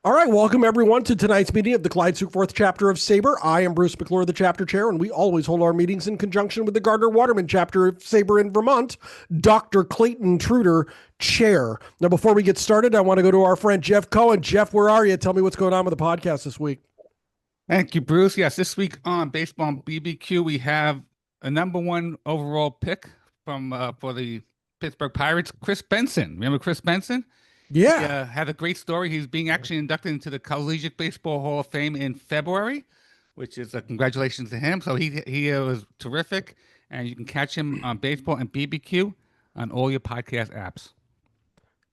All right, welcome everyone to tonight's meeting of the Clyde Sukeforth chapter of SABR. I am Bruce McClure, the chapter chair, and we always hold our meetings in conjunction with the Gardner Waterman chapter of SABR in Vermont, Dr. Clayton Truder, chair. Now, before we get started, I want to go to our friend Jeff Cohen. Jeff, where are you? Tell me what's going on with the podcast this week. Thank you, Bruce. Yes, this week on Baseball BBQ, we have a number one overall pick for the Pittsburgh Pirates, Chris Benson. Remember Chris Benson? Yeah. He had a great story. He's being actually inducted into the Collegiate Baseball Hall of Fame in February, which is a congratulations to him. So he was terrific, and you can catch him on Baseball and BBQ on all your podcast apps.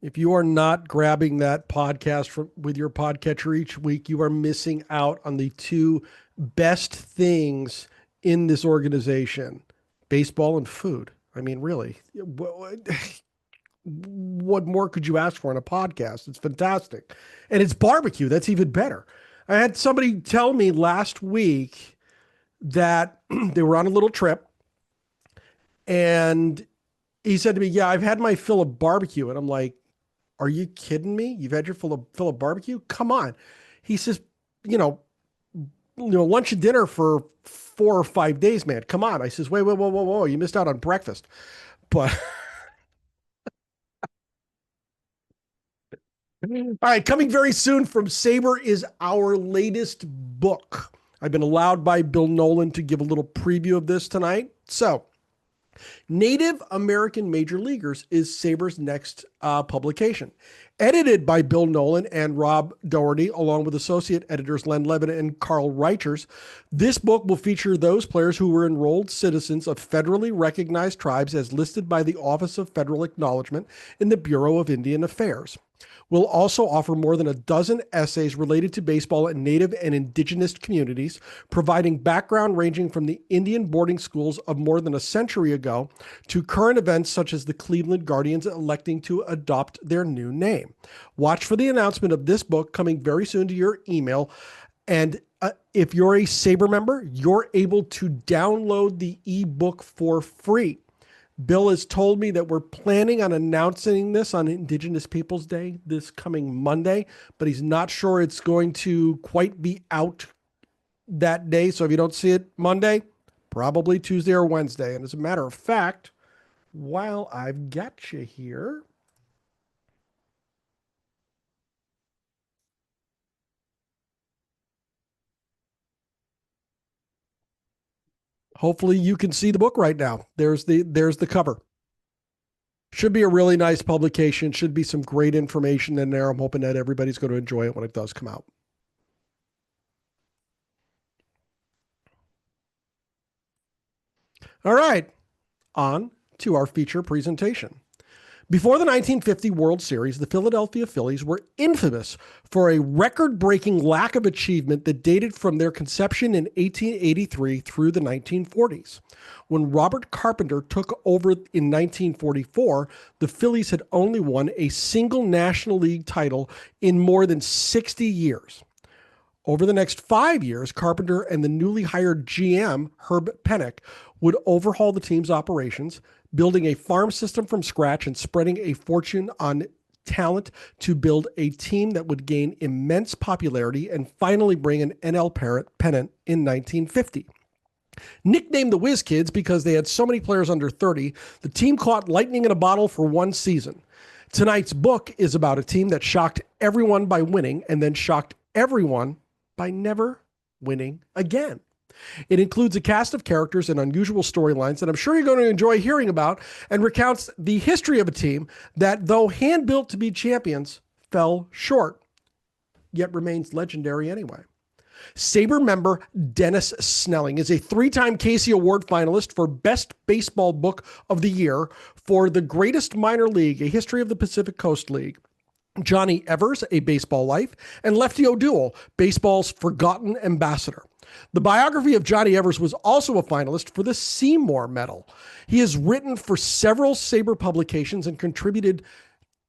If you are not grabbing that podcast with your podcatcher each week, you are missing out on the two best things in this organization, baseball and food. I mean, really, what more could you ask for in a podcast? It's fantastic. And it's barbecue. That's even better. I had somebody tell me last week that they were on a little trip and he said to me, yeah, I've had my fill of barbecue. And I'm like, are you kidding me? You've had your fill of barbecue? Come on. He says, lunch and dinner for 4 or 5 days, man. Come on. I says, whoa. You missed out on breakfast. But all right, coming very soon from SABR is our latest book. I've been allowed by Bill Nolan to give a little preview of this tonight. So, Native American Major Leaguers is SABR's next publication. Edited by Bill Nolan and Rob Doherty, along with associate editors Len Levin and Carl Reichers, this book will feature those players who were enrolled citizens of federally recognized tribes as listed by the Office of Federal Acknowledgement in the Bureau of Indian Affairs. We'll also offer more than a dozen essays related to baseball in Native and Indigenous communities, providing background ranging from the Indian boarding schools of more than a century ago to current events such as the Cleveland Guardians electing to adopt their new name. Watch for the announcement of this book coming very soon to your email. And if you're a SABR member, you're able to download the ebook for free. Bill has told me that we're planning on announcing this on Indigenous Peoples Day this coming Monday, but he's not sure it's going to quite be out that day. So if you don't see it Monday, probably Tuesday or Wednesday. And as a matter of fact, while I've got you here, hopefully you can see the book right now. There's the cover. Should be a really nice publication. Should be some great information in there. I'm hoping that everybody's going to enjoy it when it does come out. All right, on to our feature presentation. Before the 1950 World Series, the Philadelphia Phillies were infamous for a record-breaking lack of achievement that dated from their conception in 1883 through the 1940s. When Robert Carpenter took over in 1944, the Phillies had only won a single National League title in more than 60 years. Over the next 5 years, Carpenter and the newly hired GM, Herb Pennock, would overhaul the team's operations, building a farm system from scratch and spreading a fortune on talent to build a team that would gain immense popularity and finally bring an NL pennant in 1950. Nicknamed the Whiz Kids because they had so many players under 30, the team caught lightning in a bottle for one season. Tonight's book is about a team that shocked everyone by winning and then shocked everyone by never winning again. It includes a cast of characters and unusual storylines that I'm sure you're going to enjoy hearing about, and recounts the history of a team that, though hand-built to be champions, fell short, yet remains legendary anyway. SABR member Dennis Snelling is a 3-time Casey Award finalist for Best Baseball Book of the Year for The Greatest Minor League, A History of the Pacific Coast League. Johnny Evers, A Baseball Life, and Lefty O'Doul, Baseball's Forgotten Ambassador. The biography of Johnny Evers was also a finalist for the Seymour Medal. He has written for several SABR publications and contributed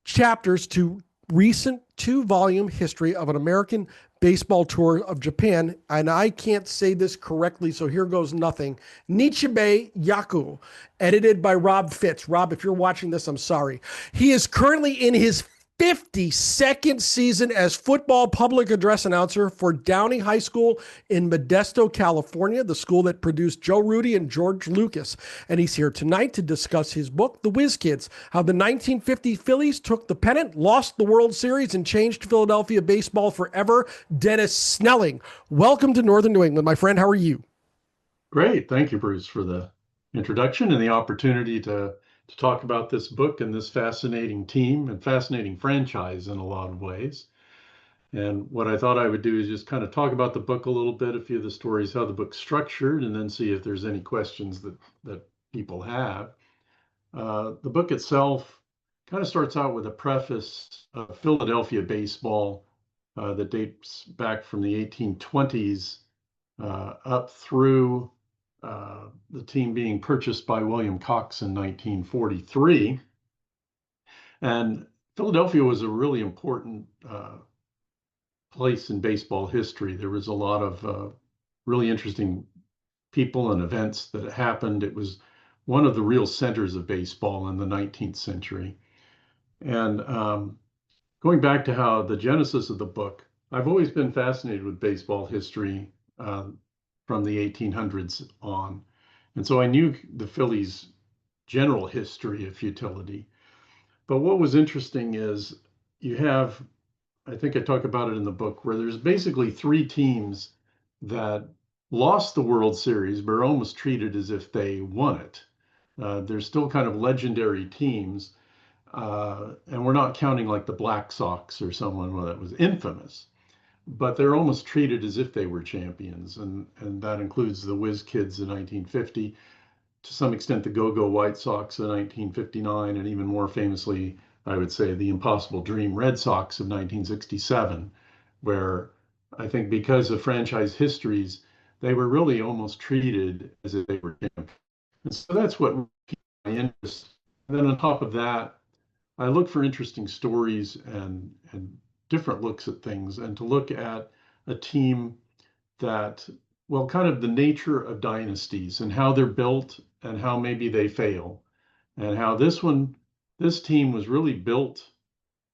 chapters to recent 2-volume history of an American baseball tour of Japan. And I can't say this correctly, so here goes nothing. Nichibei Yaku, edited by Rob Fitz. Rob, if you're watching this, I'm sorry. He is currently in his 52nd season as football public address announcer for Downey High School in Modesto, California, the school that produced Joe Rudy and George Lucas. And he's here tonight to discuss his book, The Whiz Kids, How the 1950 Phillies Took the Pennant, Lost the World Series, and Changed Philadelphia baseball forever. Dennis Snelling, welcome to Northern New England, my friend. How are you? Great. Thank you, Bruce, for the introduction and the opportunity to talk about this book and this fascinating team and fascinating franchise in a lot of ways. And what I thought I would do is just kind of talk about the book a little bit, a few of the stories, how the book's structured, and then see if there's any questions that people have. The book itself kind of starts out with a preface of Philadelphia baseball that dates back from the 1820s up through the team being purchased by William Cox in 1943. And Philadelphia was a really important place in baseball history. There was a lot of really interesting people and events that happened. It was one of the real centers of baseball in the 19th century. And going back to how the genesis of the book, I've always been fascinated with baseball history from the 1800s on. And so I knew the Phillies' general history of futility. But what was interesting is you have, I think I talk about it in the book, where there's basically three teams that lost the World Series, but are almost treated as if they won it. They're still kind of legendary teams. And we're not counting like the Black Sox or someone that was infamous, but they're almost treated as if they were champions. And that includes the Whiz Kids in 1950, to some extent the Go-Go White Sox in 1959, and even more famously, I would say, the Impossible Dream Red Sox of 1967, where I think because of franchise histories, they were really almost treated as if they were champions. And so that's what piqued my interest. And then on top of that, I look for interesting stories and different looks at things, and to look at a team that, well, kind of the nature of dynasties and how they're built and how maybe they fail, and how this team was really built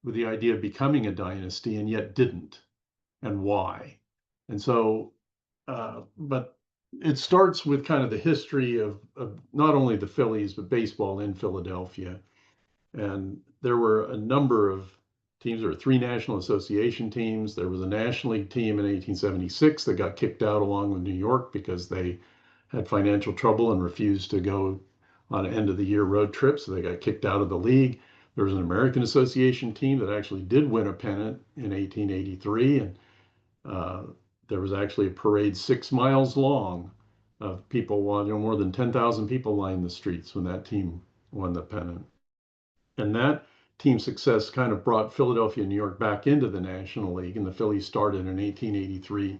with the idea of becoming a dynasty and yet didn't, and why. And so, but it starts with kind of the history of not only the Phillies, but baseball in Philadelphia. And there were a number of teams. There were three National Association teams. There was a National League team in 1876 that got kicked out along with New York because they had financial trouble and refused to go on an end of the year road trip. So they got kicked out of the league. There was an American Association team that actually did win a pennant in 1883. And there was actually a parade 6 miles long of people, more than 10,000 people lined the streets when that team won the pennant. And that team success kind of brought Philadelphia and New York back into the National League. And the Phillies started in 1883,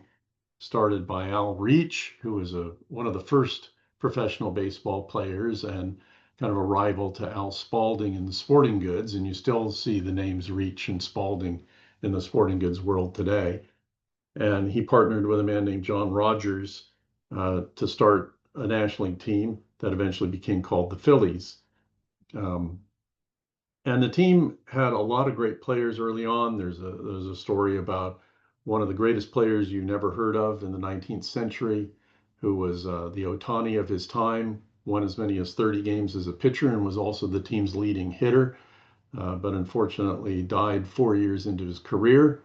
started by Al Reach, who was one of the first professional baseball players and kind of a rival to Al Spalding in the sporting goods. And you still see the names Reach and Spalding in the sporting goods world today. And he partnered with a man named John Rogers to start a National League team that eventually became called the Phillies. And the team had a lot of great players early on. There's a story about one of the greatest players you never heard of in the 19th century, who was the Ohtani of his time, won as many as 30 games as a pitcher, and was also the team's leading hitter, but unfortunately died 4 years into his career,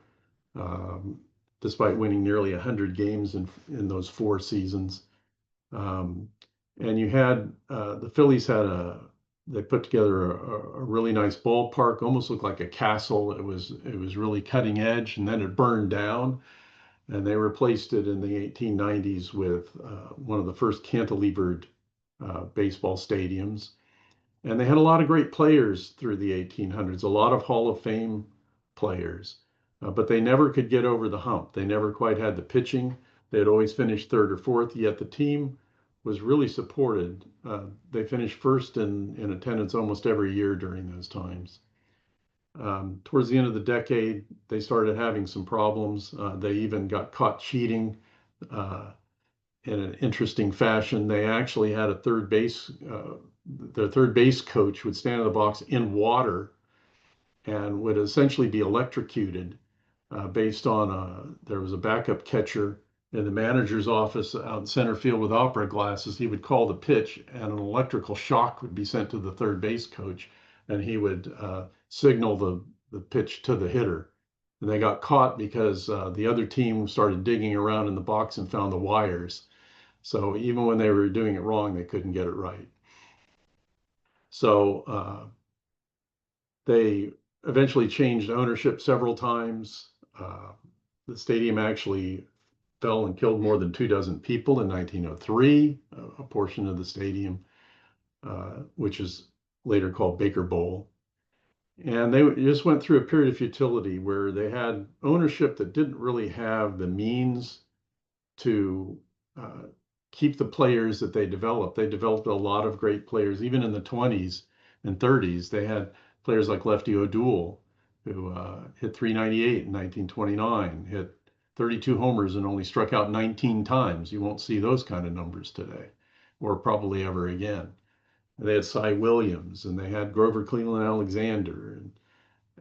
despite winning nearly 100 games in those 4 seasons. And you had the Phillies they put together a really nice ballpark, almost looked like a castle. It was really cutting edge, and then it burned down, and they replaced it in the 1890s with one of the first cantilevered baseball stadiums. And they had a lot of great players through the 1800s, a lot of Hall of Fame players, but they never could get over the hump. They never quite had the pitching. They had always finished third or fourth, yet the team was really supported. They finished first in attendance almost every year during those times. Towards the end of the decade, they started having some problems. They even got caught cheating in an interesting fashion. They actually had their third base coach would stand in the box in water and would essentially be electrocuted based on there was a backup catcher in the manager's office out in center field with opera glasses. He would call the pitch, and an electrical shock would be sent to the third base coach, and he would signal the pitch to the hitter. And they got caught because the other team started digging around in the box and found the wires. So even when they were doing it wrong, they couldn't get it right. So they eventually changed ownership several times. The stadium actually fell and killed more than 24 people in 1903, a portion of the stadium, which is later called Baker Bowl. And they just went through a period of futility where they had ownership that didn't really have the means to keep the players that they developed. They developed a lot of great players, even in the 20s and 30s. They had players like Lefty O'Doul, who hit 398 in 1929, hit 32 homers and only struck out 19 times. You won't see those kind of numbers today, or probably ever again. They had Cy Williams, and they had Grover Cleveland Alexander,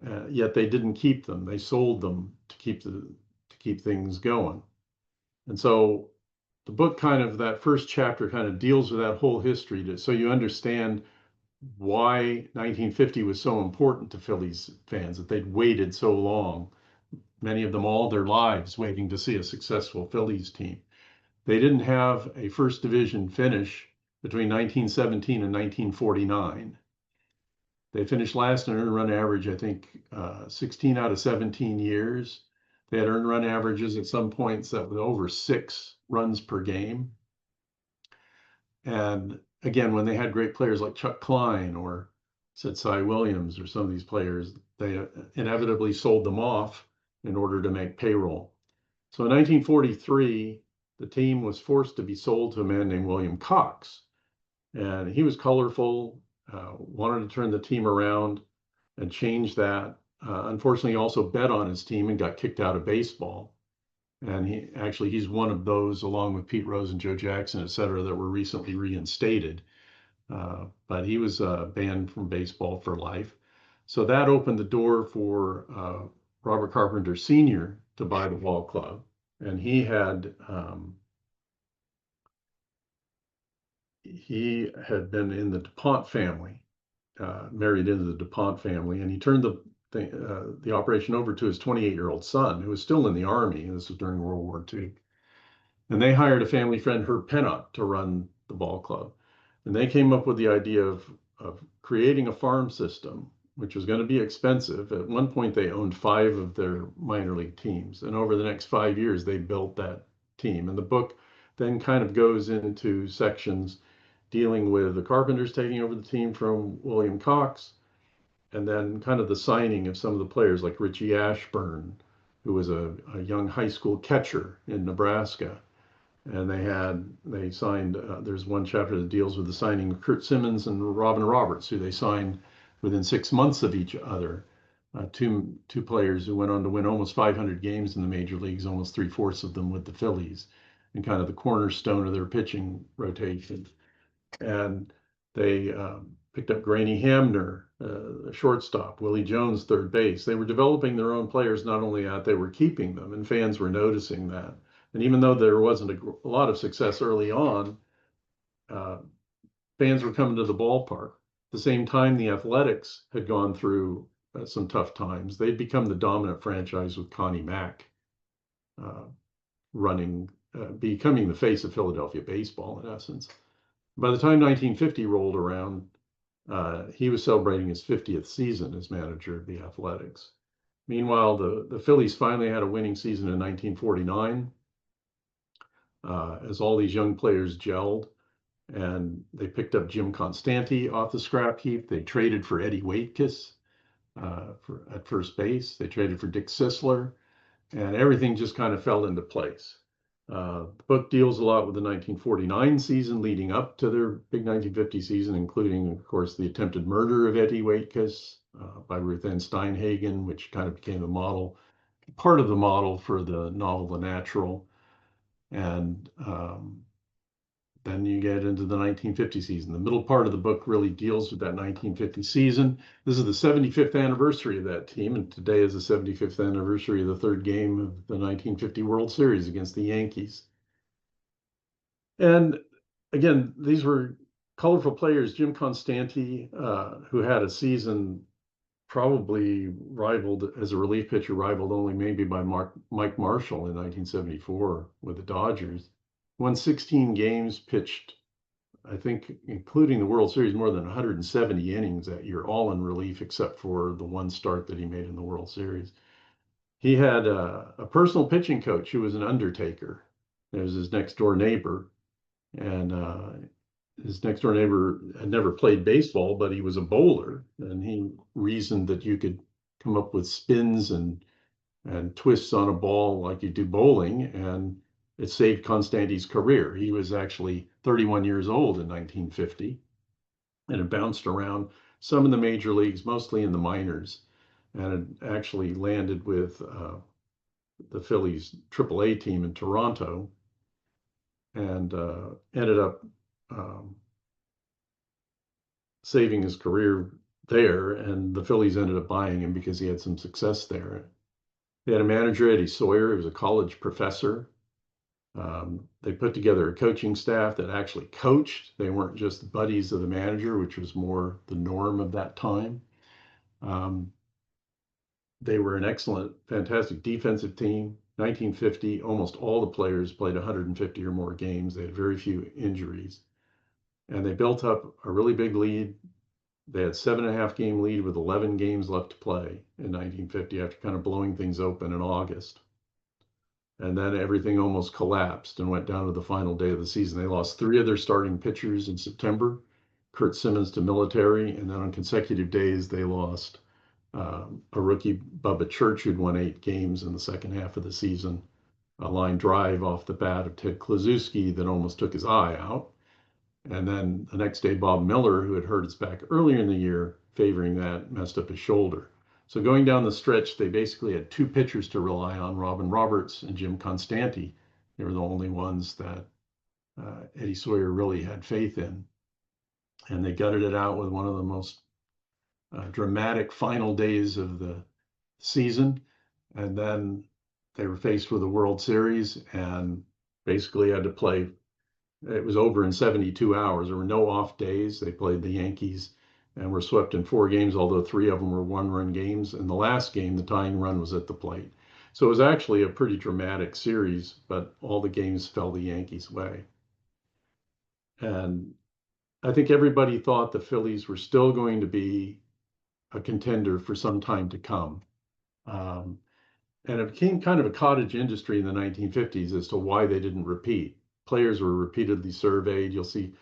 and yet they didn't keep them. They sold them to keep things going. And so the book kind of, that first chapter kind of deals with that whole history so you understand why 1950 was so important to Phillies fans, that they'd waited so long, many of them all their lives, waiting to see a successful Phillies team. They didn't have a first division finish between 1917 and 1949. They finished last in earned run average, I think, 16 out of 17 years. They had earned run averages at some points that were over 6 runs per game. And again, when they had great players like Chuck Klein or Cy Williams or some of these players, they inevitably sold them off in order to make payroll. So in 1943, the team was forced to be sold to a man named William Cox. And he was colorful, wanted to turn the team around and change that. Unfortunately, he also bet on his team and got kicked out of baseball. And he's one of those, along with Pete Rose and Joe Jackson, et cetera, that were recently reinstated. But he was banned from baseball for life. So that opened the door for Robert Carpenter Sr. to buy the ball club. And he had been in the DuPont family, married into the DuPont family, and he turned the operation over to his 28-year-old son, who was still in the Army. And this was during World War II. And they hired a family friend, Herb Pennock, to run the ball club. And they came up with the idea of creating a farm system, which was going to be expensive. At one point, they owned 5 of their minor league teams. And over the next 5 years, they built that team. And the book then kind of goes into sections dealing with the Carpenters taking over the team from William Cox, and then kind of the signing of some of the players like Richie Ashburn, who was a young high school catcher in Nebraska. And they signed, there's one chapter that deals with the signing of Kurt Simmons and Robin Roberts, who they signed within 6 months of each other. Two players who went on to win almost 500 games in the major leagues, almost 3/4 of them with the Phillies, and kind of the cornerstone of their pitching rotation. And they picked up Granny Hamner, a shortstop, Willie Jones, third base. They were developing their own players. Not only that, they were keeping them, and fans were noticing that. And even though there wasn't a lot of success early on, fans were coming to the ballpark. At the same time, the Athletics had gone through some tough times. They'd become the dominant franchise with Connie Mack becoming the face of Philadelphia baseball, in essence. By the time 1950 rolled around, he was celebrating his 50th season as manager of the Athletics. Meanwhile, the Phillies finally had a winning season in 1949, as all these young players gelled, and they picked up Jim Constanti off the scrap heap. They traded for Eddie Waitkus at first base. They traded for Dick Sisler, and everything just kind of fell into place. The book deals a lot with the 1949 season leading up to their big 1950 season, including, of course, the attempted murder of Eddie Waitkus by Ruth Ann Steinhagen, which kind of became part of the model for the novel The Natural. And then you get into the 1950 season. The middle part of the book really deals with that 1950 season. This is the 75th anniversary of that team, and today is the 75th anniversary of the third game of the 1950 World Series against the Yankees. And again, these were colorful players. Jim Constanti, who had a season probably rivaled as a relief pitcher, rivaled only maybe by Mike Marshall in 1974 with the Dodgers, won 16 games, pitched, I think, including the World Series, more than 170 innings that year, all in relief except for the one start that he made in the World Series. He had a personal pitching coach who was an undertaker. It was his next door neighbor. And his next door neighbor had never played baseball, but he was a bowler. And he reasoned that you could come up with spins and twists on a ball like you do bowling. And it saved Constanti's career. He was actually 31 years old in 1950 and had bounced around some in the major leagues, mostly in the minors, and had actually landed with the Phillies AAA team in Toronto, and ended up saving his career there. And the Phillies ended up buying him because he had some success there. They had a manager, Eddie Sawyer, who was a college professor. They put together a coaching staff that actually coached. They weren't just buddies of the manager, which was more the norm of that time. They were an excellent, fantastic defensive team. 1950, almost all the players played 150 or more games. They had very few injuries. And they built up a really big lead. They had 7.5 game lead with 11 games left to play in 1950 after kind of blowing things open in August. And then everything almost collapsed and went down to the final day of the season. They lost 3 of their starting pitchers in September, Curt Simmons to military, and then on consecutive days they lost a rookie, Bubba Church, who'd won 8 games in the second half of the season, a line drive off the bat of Ted Kluszewski that almost took his eye out. And then the next day, Bob Miller, who had hurt his back earlier in the year, favoring that, messed up his shoulder. So going down the stretch, they basically had 2 pitchers to rely on, Robin Roberts and Jim Constanti. They were the only ones that Eddie Sawyer really had faith in. And they gutted it out with one of the most dramatic final days of the season. And then they were faced with a World Series and basically had to play. It was over in 72 hours. There were no off days. They played the Yankees and were swept in 4 games, although 3 of them were one-run games. And the last game, the tying run was at the plate. So it was actually a pretty dramatic series, but all the games fell the Yankees' way. And I think everybody thought the Phillies were still going to be a contender for some time to come. And it became kind of a cottage industry in the 1950s as to why they didn't repeat. Players were repeatedly surveyed. You'll see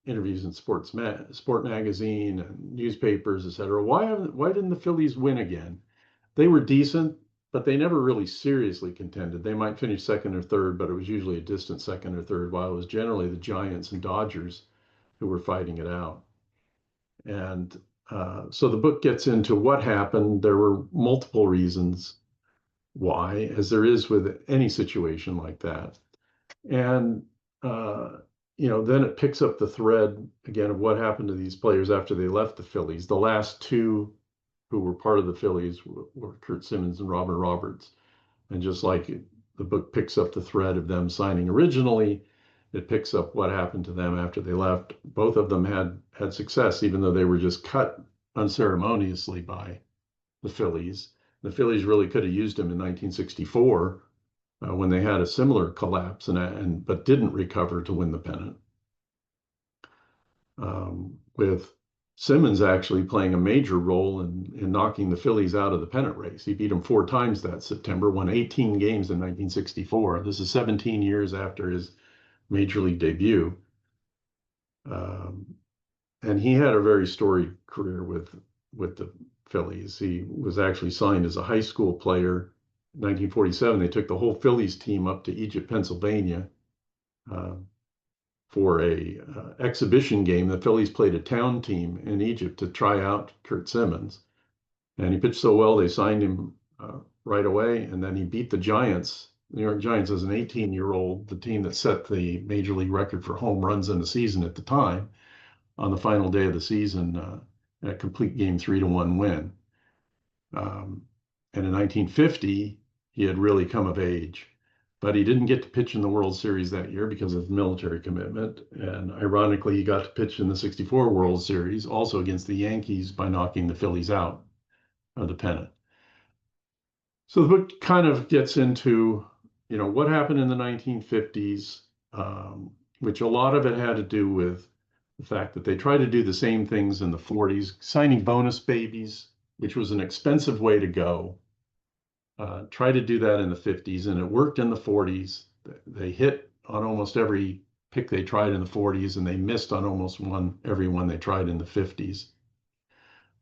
interviews in Sport Magazine and newspapers, et cetera. Why didn't the Phillies win again? They were decent, but they never really seriously contended. They might finish second or third, but it was usually a distant second or third, while it was generally the Giants and Dodgers who were fighting it out. And so the book gets into what happened. There were multiple reasons why, as there is with any situation like that. And then it picks up the thread again of what happened to these players after they left the Phillies. The last 2 who were part of the Phillies were Curt Simmons and Robert Roberts. And just like the book picks up the thread of them signing originally, it picks up what happened to them after they left. Both of them had success, even though they were just cut unceremoniously by the Phillies. The Phillies really could have used him in 1964 when they had a similar collapse, but didn't recover to win the pennant. With Simmons actually playing a major role in knocking the Phillies out of the pennant race. He beat them 4 times that September, won 18 games in 1964. This is 17 years after his major league debut. And he had a very storied career with the Phillies. He was actually signed as a high school player. In 1947, they took the whole Phillies team up to Egypt, Pennsylvania for a exhibition game. The Phillies played a town team in Egypt to try out Curt Simmons. And he pitched so well, they signed him right away. And then he beat the Giants New York Giants as an 18-year-old, the team that set the major league record for home runs in the season at the time, on the final day of the season, a complete game 3-1 win. And in 1950, he had really come of age, but he didn't get to pitch in the World Series that year because of military commitment. And ironically, he got to pitch in the '64 World Series, also against the Yankees, by knocking the Phillies out of the pennant. So the book kind of gets into, what happened in the 1950s, which a lot of it had to do with the fact that they tried to do the same things in the 40s, signing bonus babies, which was an expensive way to go. Tried to do that in the 50s, and it worked in the 40s. They hit on almost every pick they tried in the 40s, and they missed on almost every one they tried in the 50s.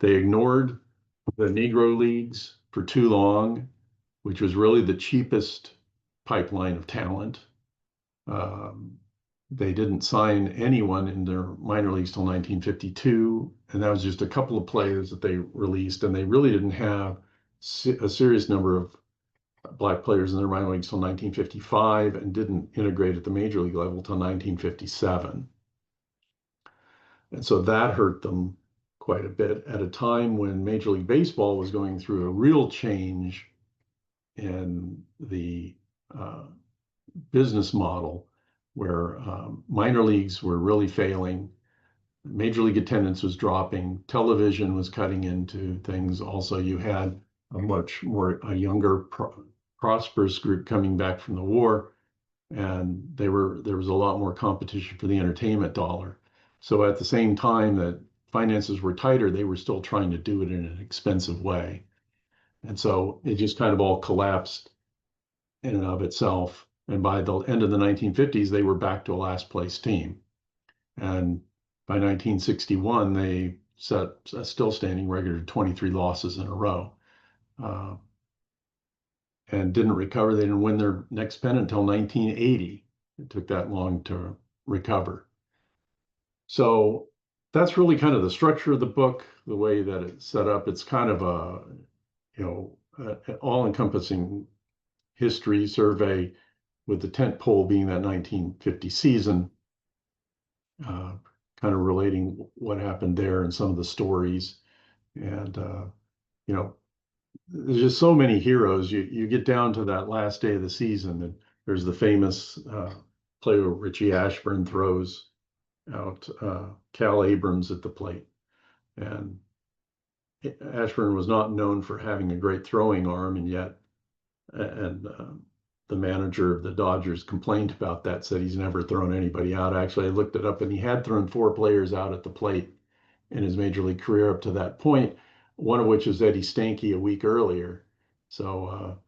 They ignored the Negro Leagues for too long, which was really the cheapest pipeline of talent. They didn't sign anyone in their minor leagues till 1952, and that was just a couple of players that they released, and they really didn't have a serious number of black players in their minor leagues till 1955, and didn't integrate at the major league level till 1957. And so that hurt them quite a bit at a time when Major League Baseball was going through a real change in the business model, where minor leagues were really failing. Major league attendance was dropping. Television was cutting into things. Also, you had a younger, prosperous group coming back from the war, and there was a lot more competition for the entertainment dollar. So at the same time that finances were tighter, they were still trying to do it in an expensive way. And so it just kind of all collapsed in and of itself. And by the end of the 1950s, they were back to a last place team. And by 1961, they set a still standing record of 23 losses in a row, and didn't recover. They didn't win their next pennant until 1980. It took that long to recover. So that's really kind of the structure of the book, the way that it's set up. It's kind of an all-encompassing history survey, with the tent pole being that 1950 season, kind of relating what happened there and some of the stories. And, there's just so many heroes. You get down to that last day of the season, and there's the famous play where Richie Ashburn throws out Cal Abrams at the plate. And Ashburn was not known for having a great throwing arm, and yet, the manager of the Dodgers complained about that, said he's never thrown anybody out. Actually, I looked it up, and he had thrown 4 players out at the plate in his major league career up to that point, one of which was Eddie Stanky a week earlier. So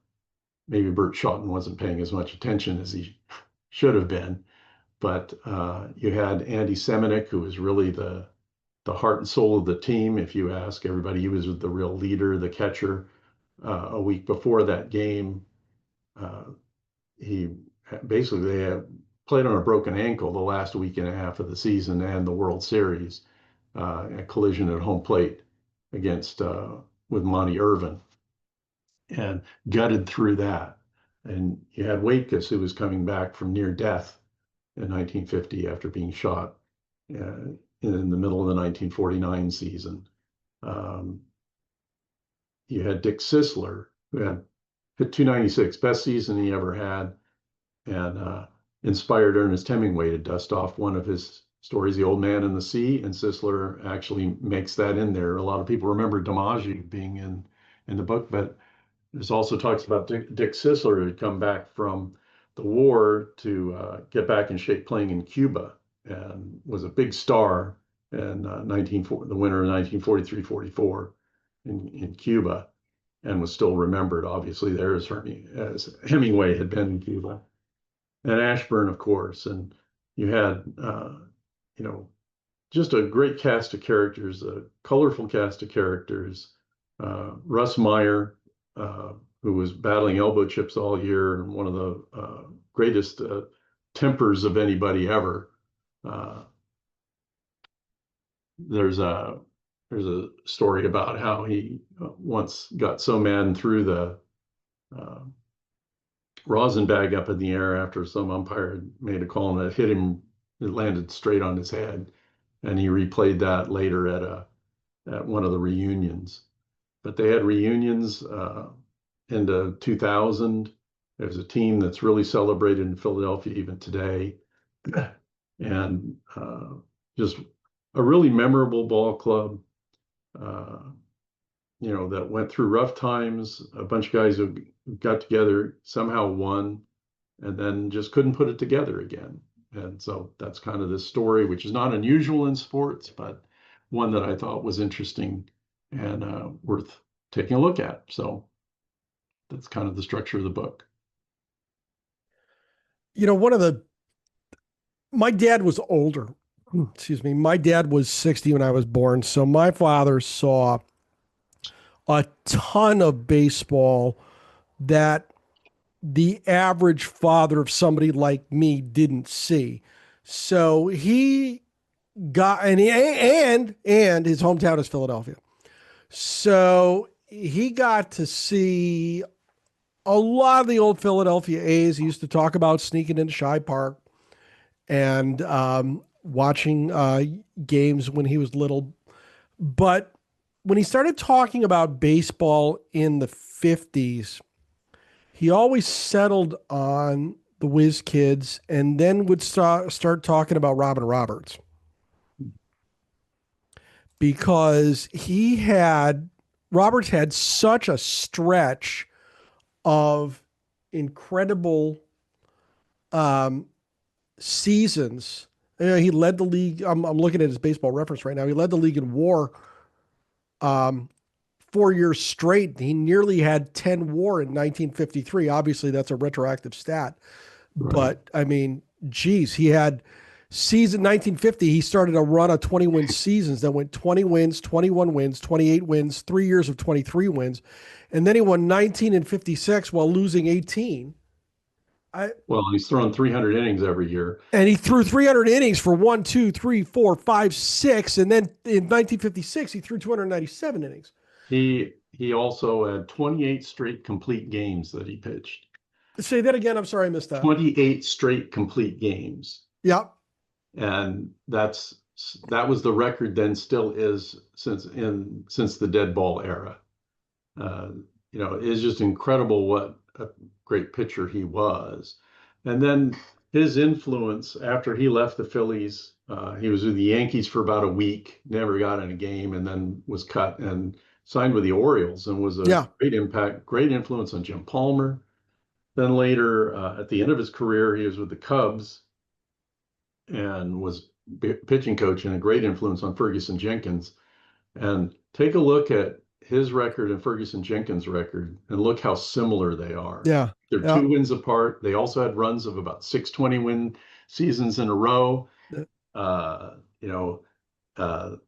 maybe Bert Shotton wasn't paying as much attention as he should have been. But you had Andy Seminick, who was really the heart and soul of the team. If you ask everybody, he was the real leader, the catcher. A week before that game, they had played on a broken ankle the last week and a half of the season and the World Series, a collision at home plate with Monty Irvin, and gutted through that. And you had Waitkus, who was coming back from near death in 1950 after being shot in the middle of the 1949 season. You had Dick Sisler, who had hit 296, best season he ever had, and inspired Ernest Hemingway to dust off one of his stories, The Old Man and the Sea, and Sisler actually makes that in there. A lot of people remember DiMaggio being in the book, but there's also talks about Dick Sisler, who had come back from the war to get back in shape playing in Cuba, and was a big star in the winter of 1943-44 in Cuba, and was still remembered, obviously, there as Hemingway had been in Cuba. And Ashburn, of course. And you had, just a great cast of characters, a colorful cast of characters. Russ Meyer, who was battling elbow chips all year, and one of the greatest tempers of anybody ever. There's a story about how he once got so mad and threw the rosin bag up in the air after some umpire had made a call and it hit him. It landed straight on his head, and he replayed that later at one of the reunions. But they had reunions into 2000. There's a team that's really celebrated in Philadelphia even today, and just a really memorable ball club. Uh, that went through rough times. A bunch of guys who got together, somehow won, and then just couldn't put it together again. And so that's kind of this story, which is not unusual in sports, but one that I thought was interesting and worth taking a look at. So that's kind of the structure of the book. My dad was older. Excuse me. My dad was 60 when I was born. So my father saw a ton of baseball that the average father of somebody like me didn't see. So he got, and his hometown is Philadelphia. So he got to see a lot of the old Philadelphia A's. He used to talk about sneaking into Shibe Park and watching games when he was little. But when he started talking about baseball in the 50s, he always settled on the Whiz Kids and then would start talking about Robin Roberts. Because Roberts had such a stretch of incredible seasons. He led the league. I'm looking at his baseball reference right now. He led the league in WAR 4 years straight. He nearly had 10 WAR in 1953. Obviously, that's a retroactive stat. Right. But, I mean, geez, he had season 1950. He started a run of 20-win seasons that went 20 wins, 21 wins, 28 wins, 3 years of 23 wins. And then he won 19 and 56 while losing 18. Well, he's thrown 300 innings every year. And he threw 300 innings for 1, 2, 3, 4, 5, 6. And then in 1956, he threw 297 innings. He also had 28 straight complete games that he pitched. Say that again. I'm sorry, I missed that. 28 straight complete games. Yeah. And that was the record, then still is since the dead ball era. It's just incredible what a great pitcher he was. And then his influence after he left the Phillies, he was with the Yankees for about a week, never got in a game, and then was cut and signed with the Orioles and was a great impact, great influence on Jim Palmer. Then later, at the end of his career, he was with the Cubs and was pitching coach and a great influence on Ferguson Jenkins. And take a look at his record and Ferguson Jenkins' record and look how similar they are. Yeah. They're 2 wins apart. They also had runs of about 620-win seasons in a row.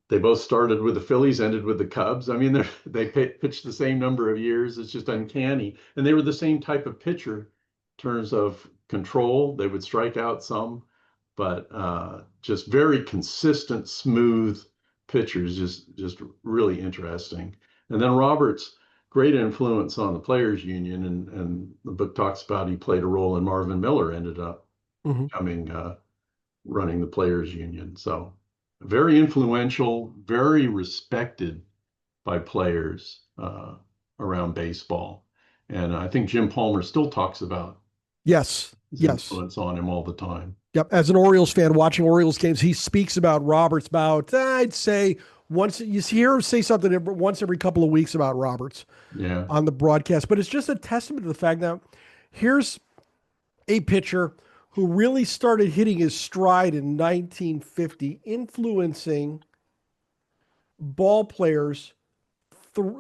They both started with the Phillies, ended with the Cubs. I mean, they pitched the same number of years. It's just uncanny. And they were the same type of pitcher in terms of control. They would strike out some, but just very consistent, smooth pitchers, just really interesting. And then Roberts, great influence on the Players Union, and the book talks about he played a role in Marvin Miller, ended up becoming running the Players Union. So very influential, very respected by players around baseball. And I think Jim Palmer still talks about his influence on him all the time. Yep. As an Orioles fan watching Orioles games, he speaks about Roberts about, I'd say, once you hear him say something once every couple of weeks about Roberts on the broadcast. But it's just a testament to the fact that here's a pitcher who really started hitting his stride in 1950, influencing ball players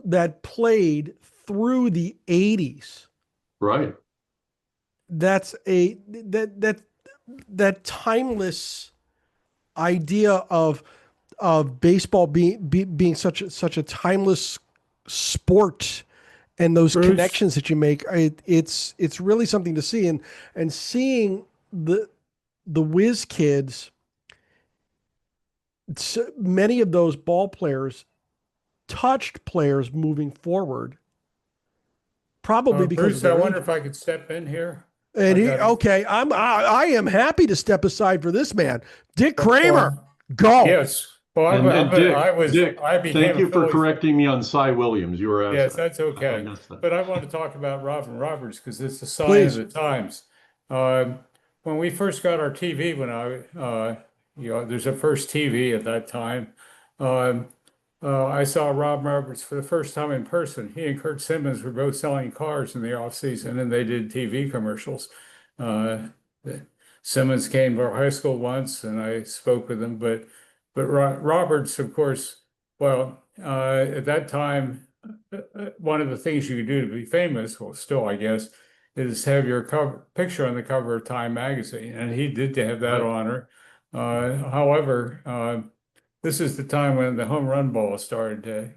that played through the 80s. Right. That's that timeless idea of baseball being such a timeless sport, and those connections that you make. It's really something to see, and seeing the Whiz Kids. Many of those ball players touched players moving forward probably because Bruce, of their I wonder age. if I could step in here. And I I am happy to step aside for this man, Dick Kramer. well, Go. yes. Well, And Dick, I thank became a you for Phillies. correcting me on Cy Williams. You were Yes, asked. that's I okay. missed that. But I want to talk about Robin Roberts because it's a sign of Please. the times. Um, when we first got our TV, there's a first TV at that time. Um, I saw Rob Roberts for the first time in person. He and Kurt Simmons were both selling cars in the off season, and they did TV commercials. Uh, Simmons came to our high school once, and I spoke with him. But Roberts, of course, well, at that time, one of the things you could do to be famous, well, still, I guess, is have your picture on the cover of Time magazine, and he did have that Right. honor. However, this is the time when the home run ball started to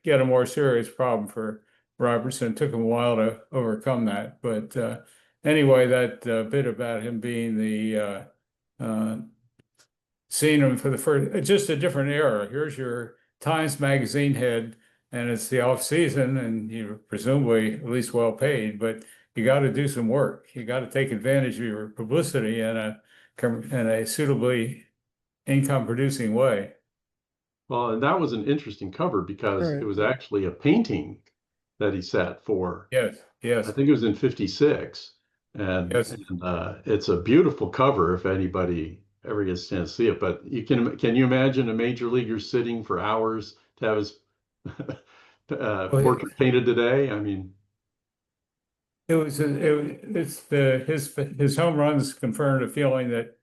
get a more serious problem for Robertson. It took him a while to overcome that, but anyway, that bit about him being seeing him for the first, just a different era. Here's your Times Magazine head, and it's the off season, and you're presumably at least well paid, but you got to do some work. You got to take advantage of your publicity in a suitably income producing way. Well, and that was an interesting cover because Right. it was actually a painting that he sat for. Yes, I yes, think it was in '56, yes. it's a beautiful cover if anybody ever gets a chance to see it. But can you imagine a major leaguer sitting for hours to have his Well, portrait painted today? I mean, his home runs confirmed a feeling that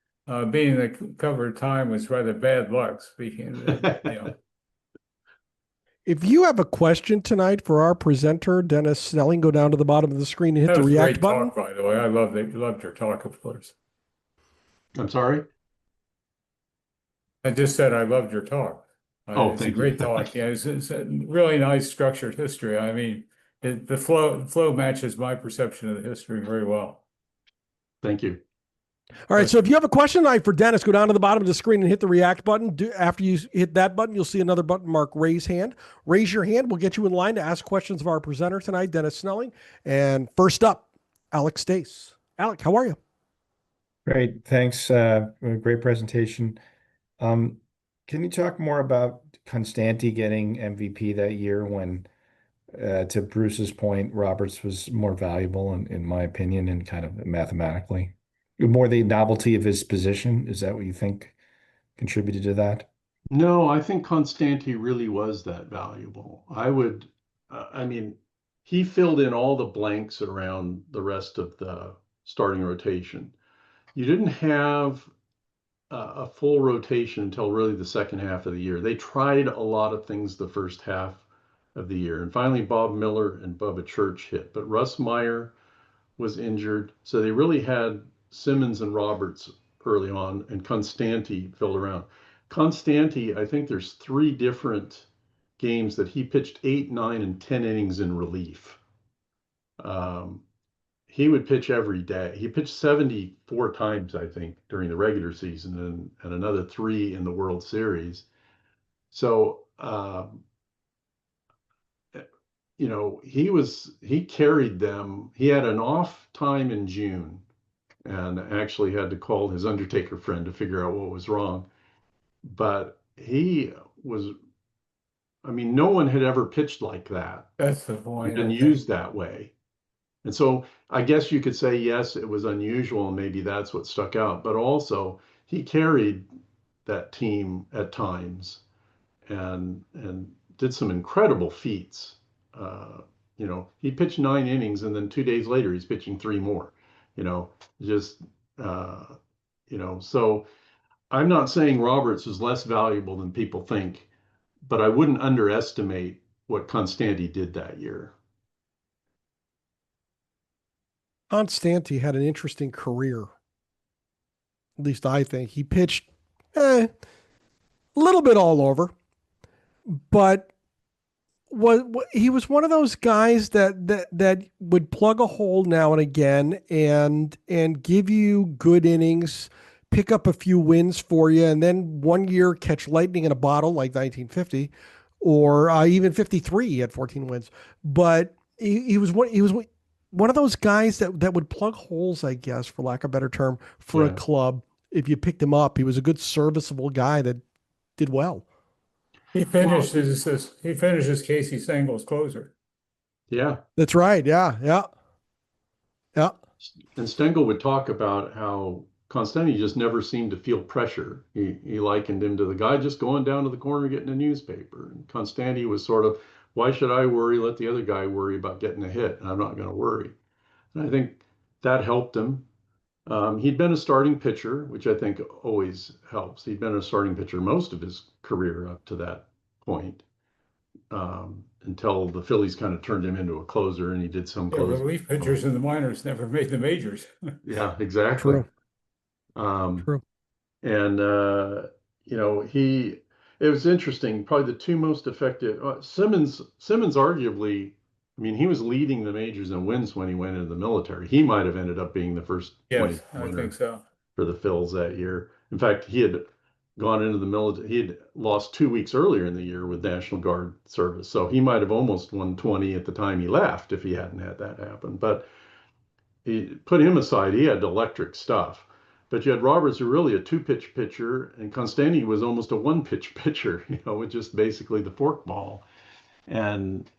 being the cover of Time was rather bad luck. Speaking of, If you have a question tonight for our presenter, Dennis Snelling, go down to the bottom of the screen and hit that the was a react great button. talk, by the way. I loved your talk, of course. I'm sorry. I just said I loved your talk. Oh, It's a thank you. great talk. Yeah, it's a really nice structured history. I mean, the flow matches my perception of the history very well. Thank you. All right. So if you have a question tonight for Dennis, go down to the bottom of the screen and hit the react button. After you hit that button, you'll see another button marked raise hand. Raise your hand. We'll get you in line to ask questions of our presenter tonight, Dennis Snelling. And first up, Alex Stace. Alec, how are you? Great, thanks. Great presentation. Can you talk more about Constanti getting MVP that year when, to Bruce's point, Roberts was more valuable in my opinion and kind of mathematically? More the novelty of his position, is that what you think contributed to that? No, I think Constanti really was that valuable. I mean, he filled in all the blanks around the rest of the starting rotation. You didn't have a full rotation until really the second half of the year. They tried a lot of things the first half of the year, and finally Bob Miller and Bubba Church hit, but Russ Meyer was injured, so they really had Simmons and Roberts early on, and Constanti filled around. Constanti, I think there's 3 different games that he pitched 8, 9, and 10 innings in relief. He would pitch every day. He pitched 74 times, I think, during the regular season and another 3 in the World Series. So, he carried them. He had an off time in June and actually had to call his undertaker friend to figure out what was wrong. But no one had ever pitched like that That's the point. and used that way. And so I guess you could say, yes, it was unusual and maybe that's what stuck out, but also he carried that team at times and did some incredible feats. He pitched 9 innings and then 2 days later he's pitching 3 more, so I'm not saying Roberts is less valuable than people think, but I wouldn't underestimate what Constanti did that year. Constanti had an interesting career. At least I think. He pitched a little bit all over, but he was one of those guys that would plug a hole now and again and give you good innings, pick up a few wins for you, and then one year catch lightning in a bottle like 1950, or even 53. He had 14 wins, but he was one of those guys that would plug holes, I guess, for lack of a better term, for a club. If you picked him up, he was a good serviceable guy that did well. He finishes Casey Stengel's closer. Yeah. That's right. Yeah. And Stengel would talk about how Constanti just never seemed to feel pressure. He likened him to the guy just going down to the corner getting a newspaper. And Constanti was sort of, why should I worry? Let the other guy worry about getting a hit. And I'm not going to worry. And I think that helped him. He'd been a starting pitcher, which I think always helps. He'd been a starting pitcher most of his career up to that point, until the Phillies kind of turned him into a closer, and he did some closing. Relief pitchers in the minors never made the majors. Yeah, exactly. True. True. And it was interesting. Probably the two most effective. Simmons arguably. I mean, he was leading the majors in wins when he went into the military. He might have ended up being the first Yes, I think so. For the Phils that year. In fact, he had gone into the military. He had lost 2 weeks earlier in the year with National Guard service. So he might have almost won 20 at the time he left if he hadn't had that happen. But he put him aside, he had electric stuff. But you had Roberts, who really a two-pitch pitcher, and Constanti was almost a one-pitch pitcher, with just basically the forkball. And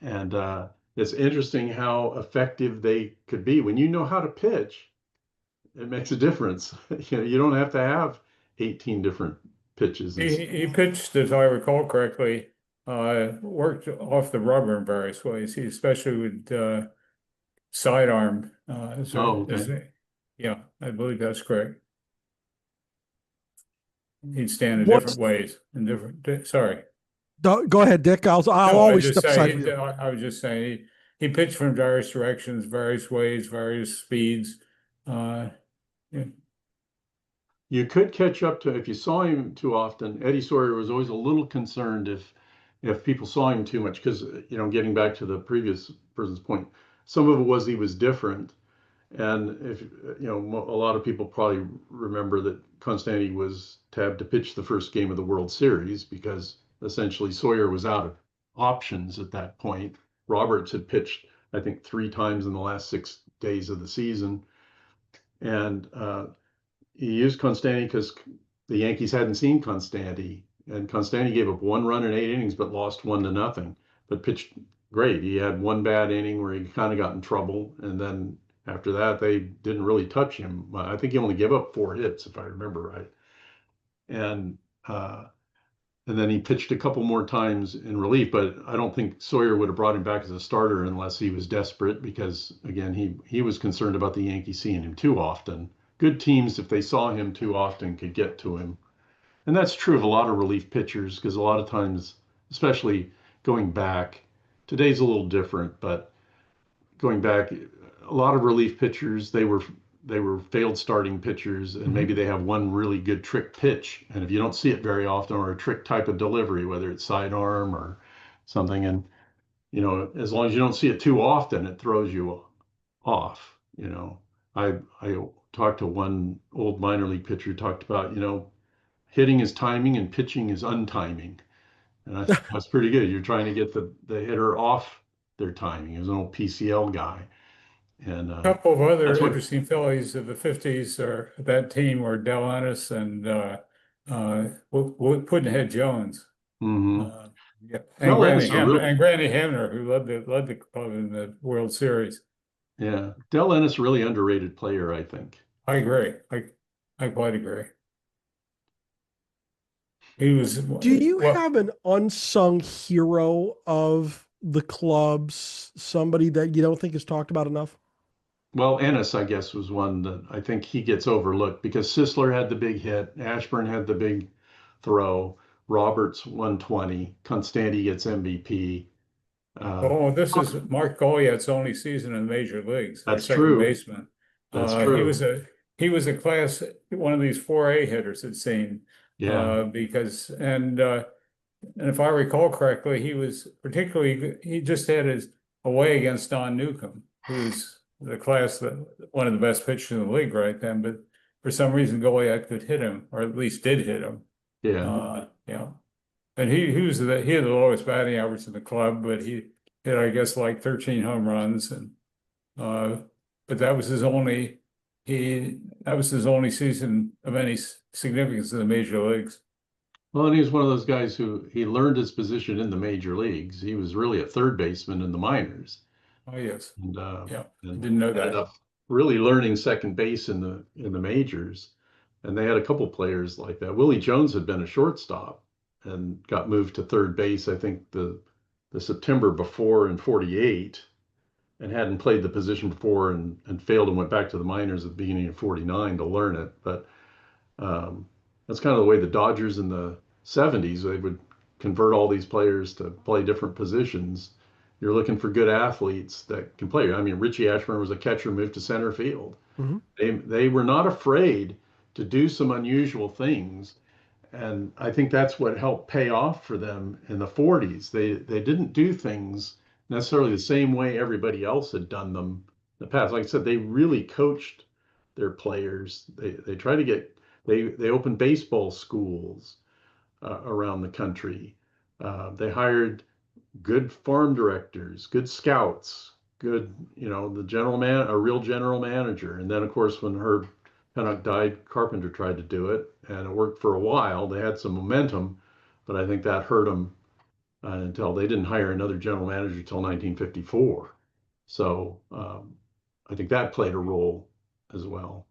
it's interesting how effective they could be. When you know how to pitch, it makes a difference. You don't have to have 18 different pitches. He pitched, as I recall correctly, worked off the rubber in various ways. He especially would sidearm. Yeah, I believe that's correct. He'd stand in different ways. Sorry. Go ahead, Dick. I'll always step aside. I was just saying he pitched from various directions, various ways, various speeds. Yeah. You could catch up to, if you saw him too often. Eddie Sawyer was always a little concerned if people saw him too much, because getting back to the previous person's point, some of it was he was different. And if a lot of people probably remember that Constanti was tabbed to pitch the first game of the World Series because essentially Sawyer was out of options at that point. Roberts had pitched, I think, 3 times in the last 6 days of the season. And he used Constanti because the Yankees hadn't seen Constanti. And Constanti gave up 1 run in 8 innings, but lost 1-0, but pitched great. He had 1 bad inning where he kind of got in trouble. And then after that, they didn't really touch him. I think he only gave up 4 hits, if I remember right. And then he pitched a couple more times in relief, but I don't think Sawyer would have brought him back as a starter unless he was desperate, because again, he was concerned about the Yankees seeing him too often. Good teams, if they saw him too often, could get to him. And that's true of a lot of relief pitchers, because a lot of times, especially going back, today's a little different, but going back, a lot of relief pitchers, they were failed starting pitchers, and maybe they have one really good trick pitch. And if you don't see it very often, or a trick type of delivery, whether it's sidearm or something, and as long as you don't see it too often, it throws you off. I talked to one old minor league pitcher who talked about, hitting is timing and pitching is untiming. And I think that's pretty good. You're trying to get the hitter off their timing. He was an old PCL guy. And a couple of other interesting Phillies of the 50s or that team were Del Ennis and Pudd'nhead Jones. Mm-hmm. And Granny Hamner, who led the club in the World Series. Yeah, Del Ennis, really underrated player, I think. I agree. I quite agree. He was. Do you have an unsung hero of the clubs? Somebody that you don't think is talked about enough? Well, Ennis, I guess, was one that I think he gets overlooked, because Sisler had the big hit, Ashburn had the big throw, Roberts 120, Constanti gets MVP. This is Mark Goliat's only season in the major leagues. That's true. Baseman. That's true. He was a class, one of these 4A hitters, it seemed. Yeah. Because and if I recall correctly, he was he just had his away against Don Newcomb, who's the class that one of the best pitchers in the league right then, but for some reason Goliat could hit him, or at least did hit him. Yeah. And he had the lowest batting average in the club, but he hit, I guess, like 13 home runs, and But that was his only season of any significance in the major leagues. Well, and he was one of those guys who he learned his position in the major leagues. He was really a third baseman in the minors, Oh, yes. and Yeah, I and didn't know ended that. up really learning second base in the majors. And they had a couple players like that. Willie Jones had been a shortstop and got moved to third base, I think the September before in 48, and hadn't played the position before and failed and went back to the minors at the beginning of 49 to learn it. But um, that's kind of the way the Dodgers in the 70s, they would convert all these players to play different positions. You're looking for good athletes that can play. I mean, Richie Ashburn was a catcher, moved to center field. Mhm. They were not afraid to do some unusual things, and I think that's what helped pay off for them in the 40s. They didn't do things necessarily the same way everybody else had done them in the past. Like I said, they really coached their players. They try to get they opened baseball schools around the country. They hired good farm directors, good scouts, good, the a real general manager. And then, of course, when Herb Pennock died, Carpenter tried to do it, and it worked for a while. They had some momentum, but I think that hurt them until they didn't hire another general manager until 1954. So I think that played a role as well.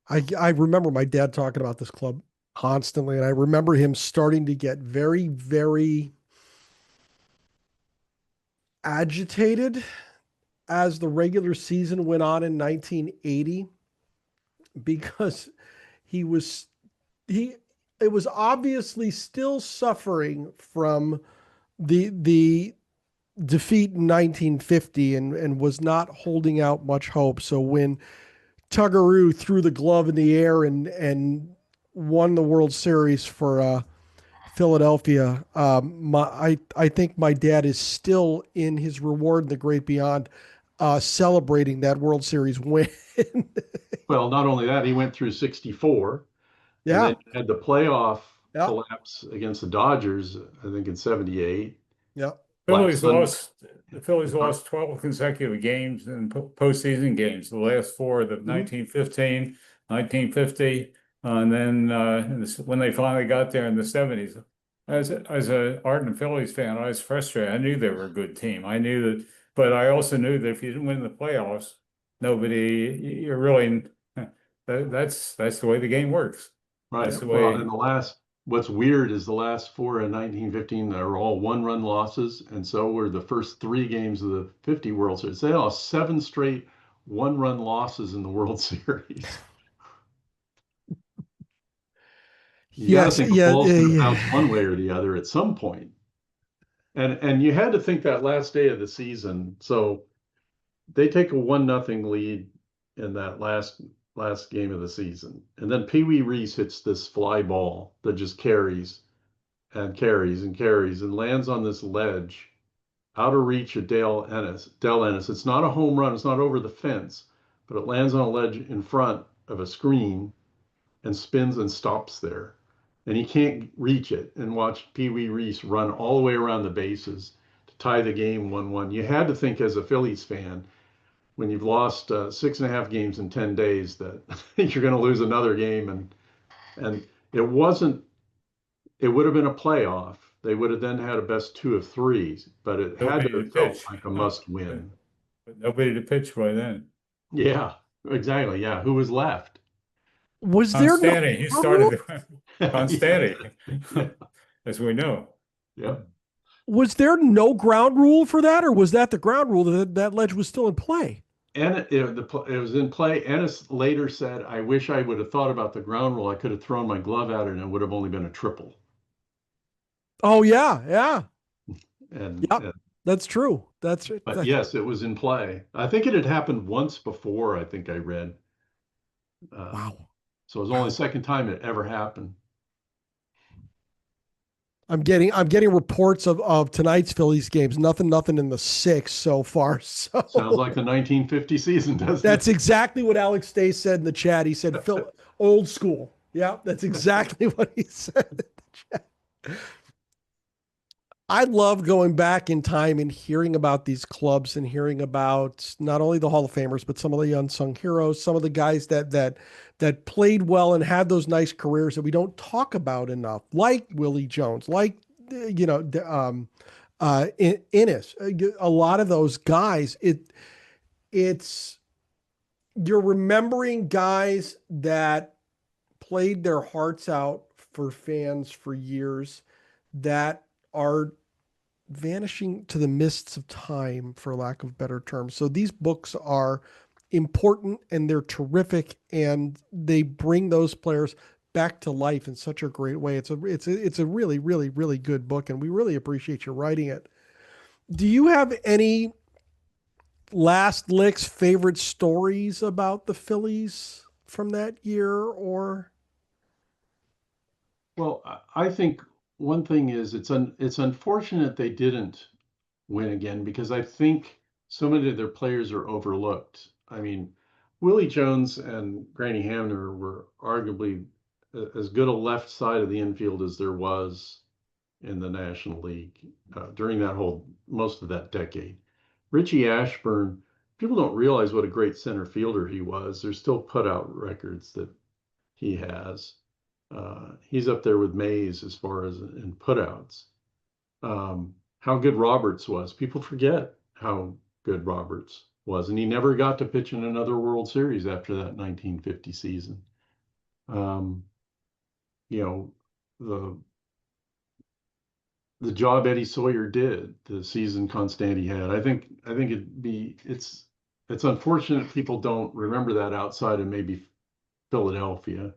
I remember my dad talking about this club constantly, and I remember him starting to get very, very agitated as the regular season went on in 1980 because he was he it was obviously still suffering from the defeat in 1950 and was not holding out much hope. So when Tuggaroo threw the glove in the air and won the World Series for Philadelphia, I think my dad is still in his reward in the great beyond, celebrating that World Series win. Well, not only that, he went through 64 and Yeah, then had the playoff yeah, collapse against the Dodgers, I think in 78. yeah. Black Sun. The Phillies lost 12 consecutive games and postseason games, the last four, the Mhm. 1915, 1950, and then when they finally got there in the 70s. As an ardent Phillies fan, I was frustrated. I knew they were a good team. I knew that, but I also knew that if you didn't win the playoffs, you're really, that's the way the game works. Right. That's the Well, way. and what's weird is the last four in 1915 are all one-run losses, and so were the first three games of the 50 World Series. They lost 7 straight one-run losses in the World Series. You got to Yes, think a yeah, ball's going to bounce yeah. one way or the other at some point. And you had to think that last day of the season. So they take a 1-0 lead in that last game of the season. And then Pee Wee Reese hits this fly ball that just carries and carries and carries and lands on this ledge out of reach of Dale Ennis. It's not a home run, it's not over the fence, but it lands on a ledge in front of a screen and spins and stops there. And he can't reach it, and watch Pee Wee Reese run all the way around the bases to tie the game 1-1. You had to think as a Phillies fan, when you've lost 6.5 games in 10 days, that you're going to lose another game. And it wasn't, it would have been a playoff. They would have then had a best 2 of 3, but it had Nobody to to have felt pitch. like a must win. But nobody to pitch by then. Yeah, exactly. Yeah. Who was left? Was there no Constanti, he ground rule? started Constanti, Yeah. as we know. Yeah. Was there no ground rule for that, or was that the ground rule that that ledge was still in play? And it was in play. Ennis later said, I wish I would have thought about the ground rule. I could have thrown my glove at it and it would have only been a triple. Oh yeah, yeah, And, yep. That's true. but yes, it was in play. I think it had happened once before, I think I read. Wow. So it was only the second time it ever happened. I'm getting reports of tonight's Phillies games. Nothing in the 6 so far. So Sounds like the 1950 season, doesn't that's it? exactly what Alex Day said in the chat. He said, "Phil, old school." Yeah, that's exactly what he said in the chat. I love going back in time and hearing about these clubs and hearing about not only the Hall of Famers, but some of the unsung heroes, some of the guys that played well and had those nice careers that we don't talk about enough, like Willie Jones, like Innis. A lot of those guys. It's you're remembering guys that played their hearts out for fans for years that are vanishing to the mists of time, for lack of better terms. So these books are important and they're terrific, and they bring those players back to life in such a great way. It's a really, really, really good book, and we really appreciate you writing it. Do you have any last licks, favorite stories about the Phillies from that year, or? Well, I think one thing is it's unfortunate they didn't win again because I think so many of their players are overlooked. I mean, Willie Jones and Granny Hamner were arguably as good a left side of the infield as there was in the National League during that whole most of that decade. Richie Ashburn, people don't realize what a great center fielder he was. There's still putout records that he has. He's up there with Mays as far as in putouts. How good Roberts was. People forget how good Roberts was, and he never got to pitch in another World Series after that 1950 season. You know, the job Eddie Sawyer did, the season Constanti had. I think it's unfortunate people don't remember that outside of maybe Philadelphia,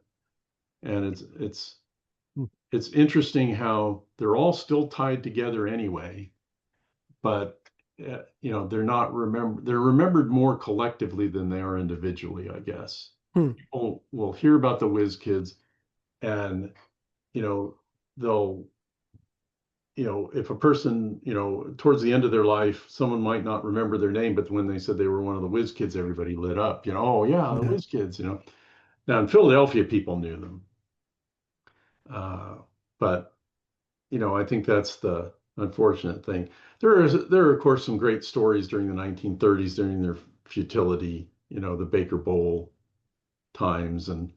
and it's interesting how they're all still tied together anyway, but they're not they're remembered more collectively than they are individually, I guess. People will hear about the Whiz Kids, and they'll if a person towards the end of their life, someone might not remember their name, but when they said they were one of the Whiz Kids, everybody lit up. Oh yeah, the Whiz Kids. Now in Philadelphia, people knew them, but I think that's the unfortunate thing. There are, of course, some great stories during the 1930s during their futility, the Baker Bowl times. And,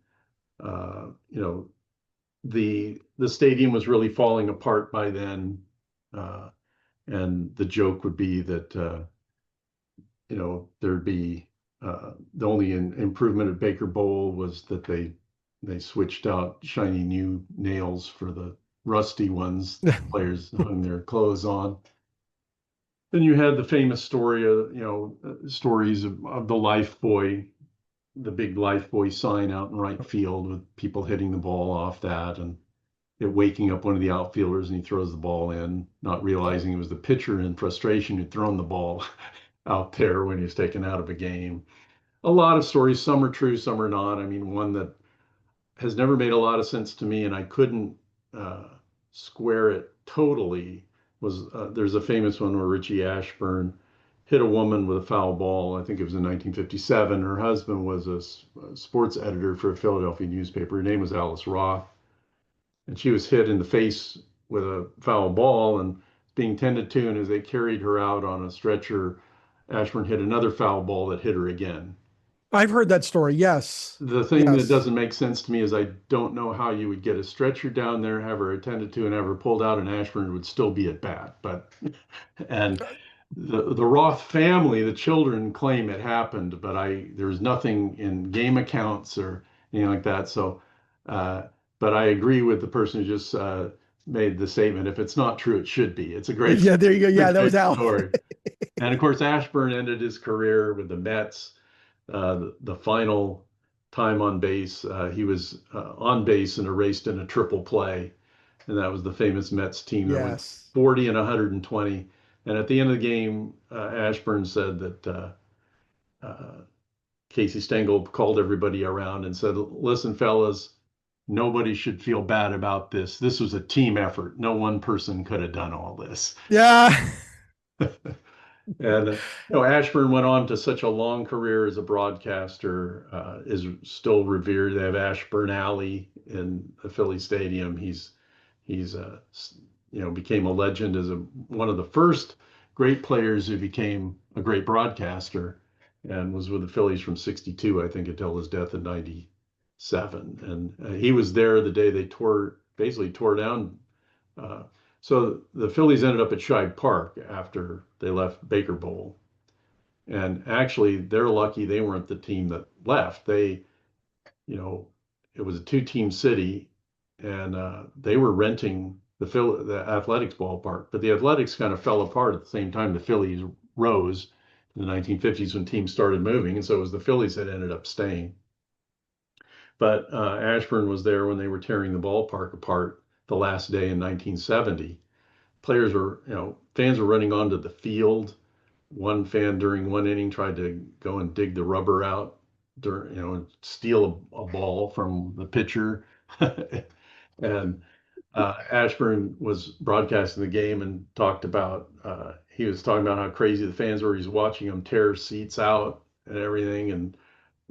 the stadium was really falling apart by then. And the joke would be that, there'd be the only improvement at Baker Bowl was that they switched out shiny new nails for the rusty ones the players hung their clothes on. Then you had the famous story stories of the Life Boy, the big Life Boy sign out in right field with people hitting the ball off that and it waking up one of the outfielders, and he throws the ball in, not realizing it was the pitcher in frustration who'd thrown the ball out there when he was taken out of a game. A lot of stories, some are true, some are not. I mean, one that has never made a lot of sense to me, and I couldn't square it totally, was there's a famous one where Richie Ashburn hit a woman with a foul ball. I think it was in 1957. Her husband was a sports editor for a Philadelphia newspaper. Her name was Alice Roth, and she was hit in the face with a foul ball and being tended to. And as they carried her out on a stretcher, Ashburn hit another foul ball that hit her again. I've heard that story. Yes. The thing that doesn't make sense to me is I don't know how you would get a stretcher down there, have her attended to, and have her pulled out, and Ashburn would still be at bat. And the Roth family, the children claim it happened, but there's nothing in game accounts or anything like that. So, but I agree with the person who just made the statement. If it's not true, it should be. It's a great Yeah, there you go. Yeah, that was Al. story. And of course, Ashburn ended his career with the Mets. The final time on base, he was on base and erased in a triple play, and that was the famous Mets team that went 40 and 120. And at the end of the game, Ashburn said that Casey Stengel called everybody around and said, "Listen, fellas, nobody should feel bad about this. This was a team effort. No one person could have done all this." Yeah. And Ashburn went on to such a long career as a broadcaster, is still revered. They have Ashburn Alley in the Philly Stadium. He's became a legend as one of the first great players who became a great broadcaster, and was with the Phillies from '62, I think, until his death in '97. And he was there the day they basically tore down. So the Phillies ended up at Shibe Park after they left Baker Bowl. And actually, they're lucky they weren't the team that left. It was a two-team city, and they were renting the Athletics ballpark. But the Athletics kind of fell apart at the same time the Phillies rose in the 1950s when teams started moving, and so it was the Phillies that ended up staying. But Ashburn was there when they were tearing the ballpark apart the last day in 1970. Fans were running onto the field. One fan during one inning tried to go and dig the rubber out, steal a ball from the pitcher. And Ashburn was broadcasting the game and he was talking about how crazy the fans were. He's watching them tear seats out and everything and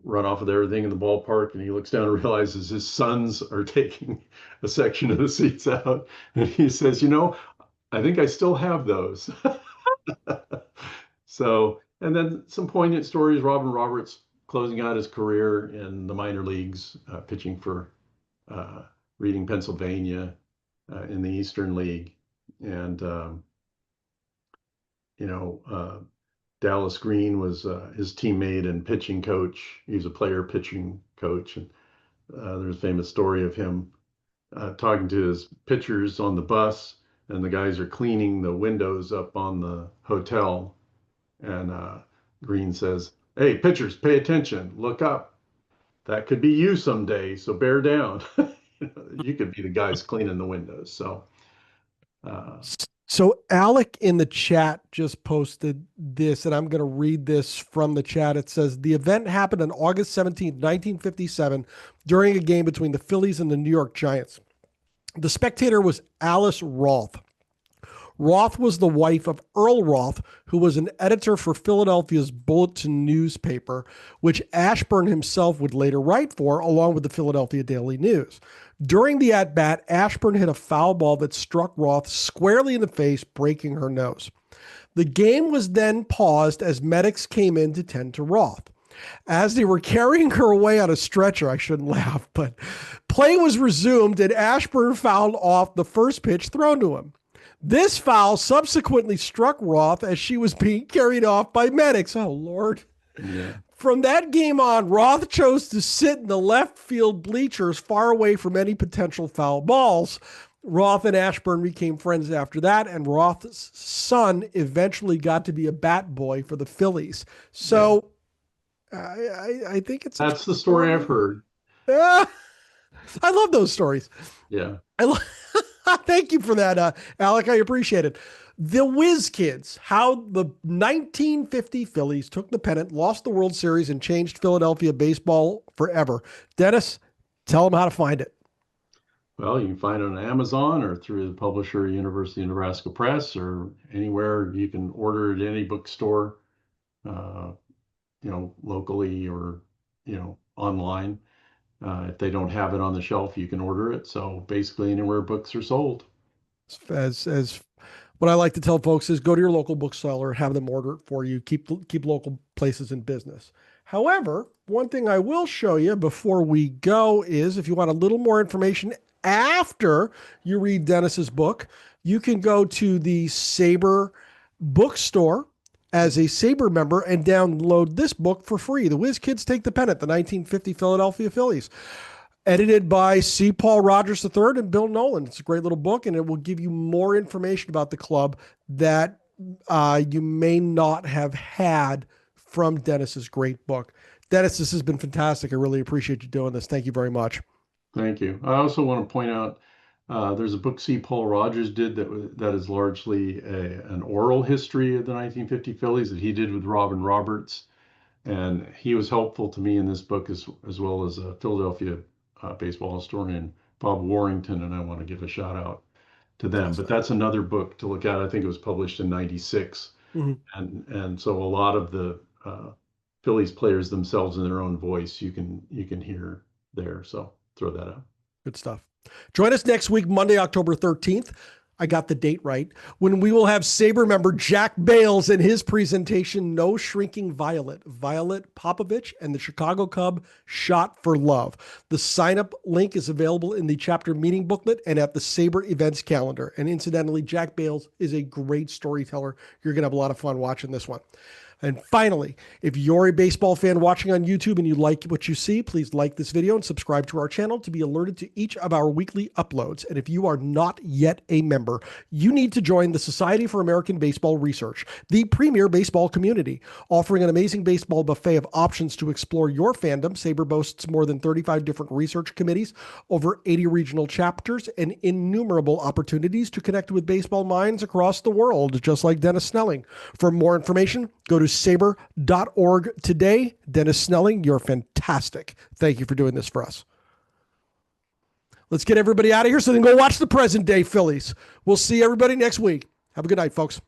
run off with everything in the ballpark. And he looks down and realizes his sons are taking a section of the seats out. And he says, I think I still have those. So, and then some poignant stories. Robin Roberts closing out his career in the minor leagues, pitching for Reading, Pennsylvania, in the Eastern League, and Dallas Green was his teammate and pitching coach. He was a player pitching coach, and there's a famous story of him talking to his pitchers on the bus, and the guys are cleaning the windows up on the hotel. And Green says, "Hey, pitchers, pay attention. Look up. That could be you someday, so bear down." You could be the guys cleaning the windows. So Alec in the chat just posted this, and I'm going to read this from the chat. It says, the event happened on August 17th, 1957, during a game between the Phillies and the New York Giants. The spectator was Alice Roth. Roth was the wife of Earl Roth, who was an editor for Philadelphia's Bulletin newspaper, which Ashburn himself would later write for, along with the Philadelphia Daily News. During the at-bat, Ashburn hit a foul ball that struck Roth squarely in the face, breaking her nose. The game was then paused as medics came in to tend to Roth. As they were carrying her away on a stretcher, I shouldn't laugh, but play was resumed and Ashburn fouled off the first pitch thrown to him. This foul subsequently struck Roth as she was being carried off by medics. Oh, Lord. Yeah. From that game on, Roth chose to sit in the left field bleachers far away from any potential foul balls. Roth and Ashburn became friends after that, and Roth's son eventually got to be a bat boy for the Phillies. So I think that's the story I've heard. I love those stories. Yeah. Thank you for that, Alec. I appreciate it. The Whiz Kids, how the 1950 Phillies took the pennant, lost the World Series, and changed Philadelphia baseball forever. Dennis, tell them how to find it. Well, you can find it on Amazon or through the publisher, University of Nebraska Press, or anywhere. You can order it at any bookstore, locally or, online. If they don't have it on the shelf, you can order it. So basically anywhere books are sold. As what I like to tell folks is go to your local bookseller, have them order it for you, keep local places in business. However, one thing I will show you before we go is if you want a little more information after you read Dennis's book, you can go to the SABR bookstore as a SABR member and download this book for free. The Whiz Kids Take the Pennant, the 1950 Philadelphia Phillies. Edited by C. Paul Rogers III and Bill Nolan. It's a great little book, and it will give you more information about the club that you may not have had from Dennis's great book. Dennis, this has been fantastic. I really appreciate you doing this. Thank you very much. Thank you. I also want to point out there's a book C. Paul Rogers did that is largely an oral history of the 1950 Phillies that he did with Robin Roberts. And he was helpful to me in this book as well as a Philadelphia baseball historian, Bob Warrington, and I want to give a shout out to them. But that's another book to look at. I think it was published in '96. Mm-hmm. And so a lot of the Phillies players themselves in their own voice you can hear there. So throw that out. Good stuff. Join us next week, Monday, October 13th. I got the date right, when we will have SABR member Jack Bales in his presentation, No Shrinking Violet, Violet Popovich and the Chicago Cub Shot for Love. The sign-up link is available in the chapter meeting booklet and at the SABR events calendar. And incidentally, Jack Bales is a great storyteller. You're going to have a lot of fun watching this one. And finally, if you're a baseball fan watching on YouTube and you like what you see, please like this video and subscribe to our channel to be alerted to each of our weekly uploads. And if you are not yet a member, you need to join the Society for American Baseball Research, the premier baseball community, offering an amazing baseball buffet of options to explore your fandom. SABR boasts more than 35 different research committees, over 80 regional chapters, and innumerable opportunities to connect with baseball minds across the world, just like Dennis Snelling. For more information, go to SABR.org today. Dennis Snelling, you're fantastic. Thank you for doing this for us. Let's get everybody out of here so they can go watch the present day Phillies. We'll see everybody next week. Have a good night, folks.